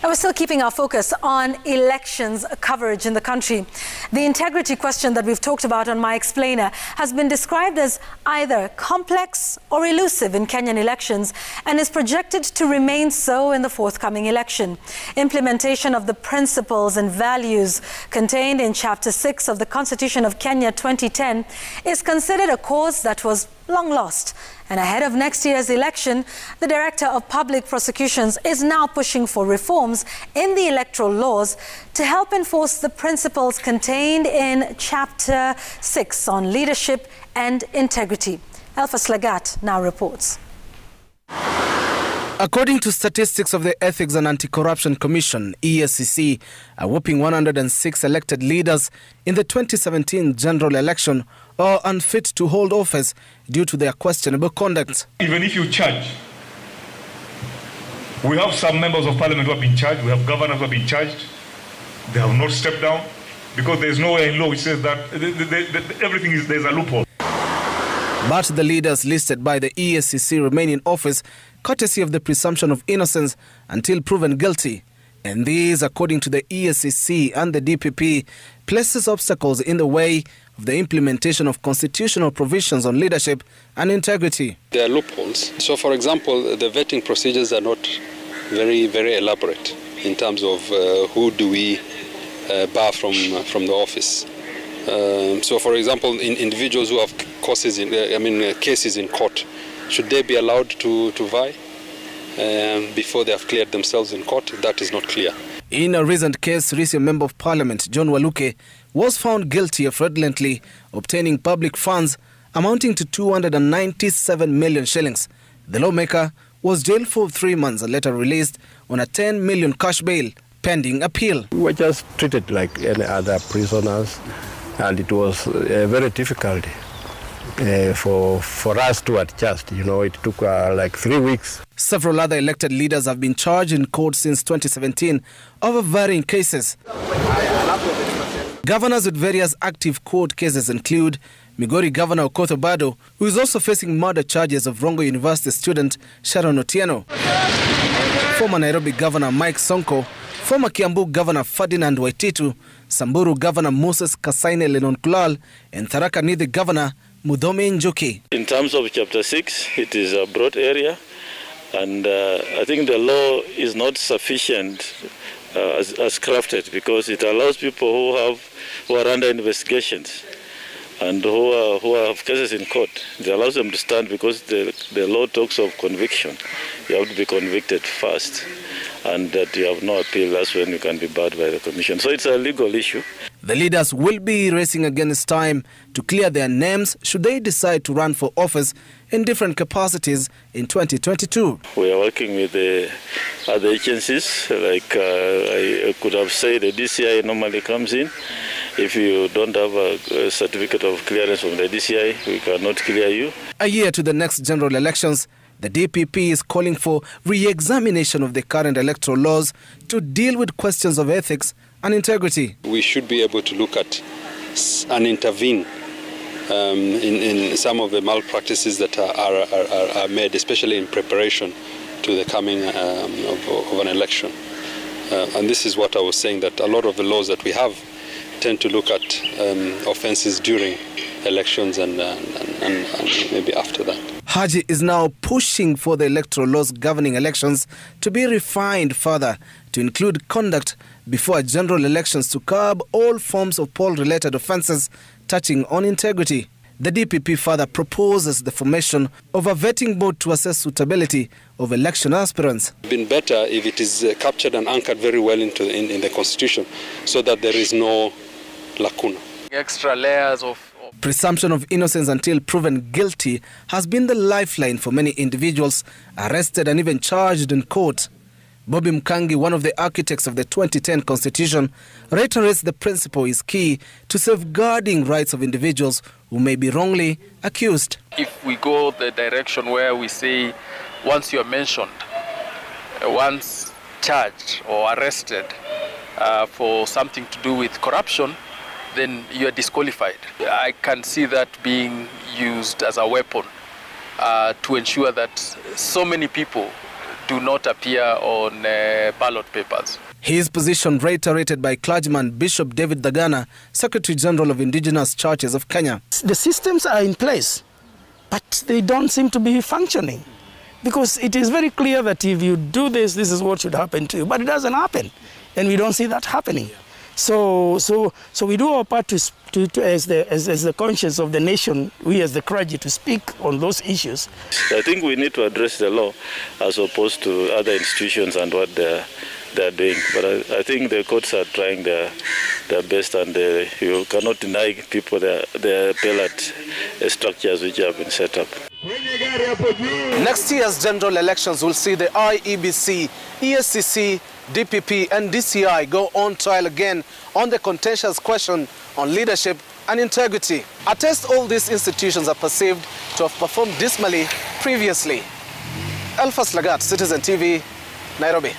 And we're still keeping our focus on elections coverage in the country. The integrity question that we've talked about on My Explainer has been described as either complex or elusive in Kenyan elections and is projected to remain so in the forthcoming election. Implementation of the principles and values contained in Chapter 6 of the Constitution of Kenya 2010 is considered a cause that was long lost. And ahead of next year's election, the Director of Public Prosecutions is now pushing for reforms in the electoral laws to help enforce the principles contained in Chapter 6 on leadership and integrity. Alpha Slagat now reports. According to statistics of the Ethics and Anti-Corruption Commission, EACC, a whopping 106 elected leaders in the 2017 general election are unfit to hold office due to their questionable conduct. Even if you charge, we have some members of parliament who have been charged, we have governors who have been charged, they have not stepped down because there is nowhere in law which says that everything is, there's a loophole. But the leaders listed by the EACC remain in office courtesy of the presumption of innocence until proven guilty. And these, according to the EACC and the DPP, places obstacles in the way of the implementation of constitutional provisions on leadership and integrity. There are loopholes. So, for example, the vetting procedures are not very elaborate in terms of who do we bar from the office. So, for example, individuals who have cases in court, should they be allowed to vie before they have cleared themselves in court? That is not clear. In a recent case, recent Member of Parliament John Waluke was found guilty of fraudulently obtaining public funds amounting to 297 million shillings. The lawmaker was jailed for 3 months and later released on a 10 million cash bail pending appeal. We were just treated like any other prisoners, and it was very difficult for us to adjust. You know, it took like 3 weeks. Several other elected leaders have been charged in court since 2017 over varying cases. Governors with various active court cases include Migori Governor Okoth Obado, who is also facing murder charges of Rongo University student Sharon Otieno, former Nairobi Governor Mike Sonko, former Kiambu Governor Ferdinand Waititu, Samburu Governor Moses Kasaine Lenonkulal, and Tharaka Nithi Governor Muthoni Njuki. In terms of Chapter 6, it is a broad area, and I think the law is not sufficient as crafted, because it allows people who are under investigations and who have cases in court. It allows them to stand because the law talks of conviction. You have to be convicted first, and that you have no appeal. That's when you can be barred by the commission. So it's a legal issue. The leaders will be racing against time to clear their names should they decide to run for office in different capacities in 2022. We are working with the other agencies. Like I could have said, the DCI normally comes in. If you don't have a certificate of clearance from the DCI, we cannot clear you. A year to the next general elections, the DPP is calling for re-examination of the current electoral laws to deal with questions of ethics and integrity. We should be able to look at and intervene in some of the malpractices that are made, especially in preparation to the coming of an election. And this is what I was saying, that a lot of the laws that we have tend to look at offences during elections and maybe after that. Haji is now pushing for the electoral laws governing elections to be refined further to include conduct before general elections to curb all forms of poll-related offences touching on integrity. The DPP further proposes the formation of a vetting board to assess suitability of election aspirants. It would have been better if it is captured and anchored very well in the Constitution, so that there is no lacuna. Extra layers of presumption of innocence until proven guilty has been the lifeline for many individuals arrested and even charged in court. Bobby Mkangi, one of the architects of the 2010 Constitution, reiterates the principle is key to safeguarding rights of individuals who may be wrongly accused. If we go the direction where we say once you are mentioned, once charged or arrested for something to do with corruption, then you are disqualified. I can see that being used as a weapon to ensure that so many people do not appear on ballot papers. His position reiterated by clergyman Bishop David Dagana, Secretary General of Indigenous Churches of Kenya. The systems are in place, but they don't seem to be functioning. Because it is very clear that if you do this, this is what should happen to you. But it doesn't happen, and we don't see that happening. So we do our part as the conscience of the nation, we as the clergy, to speak on those issues. I think we need to address the law as opposed to other institutions and what they're doing. But I think the courts are trying their best, and you cannot deny people their appellate structures which have been set up. Next year's general elections will see the IEBC, ESCC, DPP and DCI go on trial again on the contentious question on leadership and integrity. At least all these institutions are perceived to have performed dismally previously. Elfas Lagat, Citizen TV, Nairobi.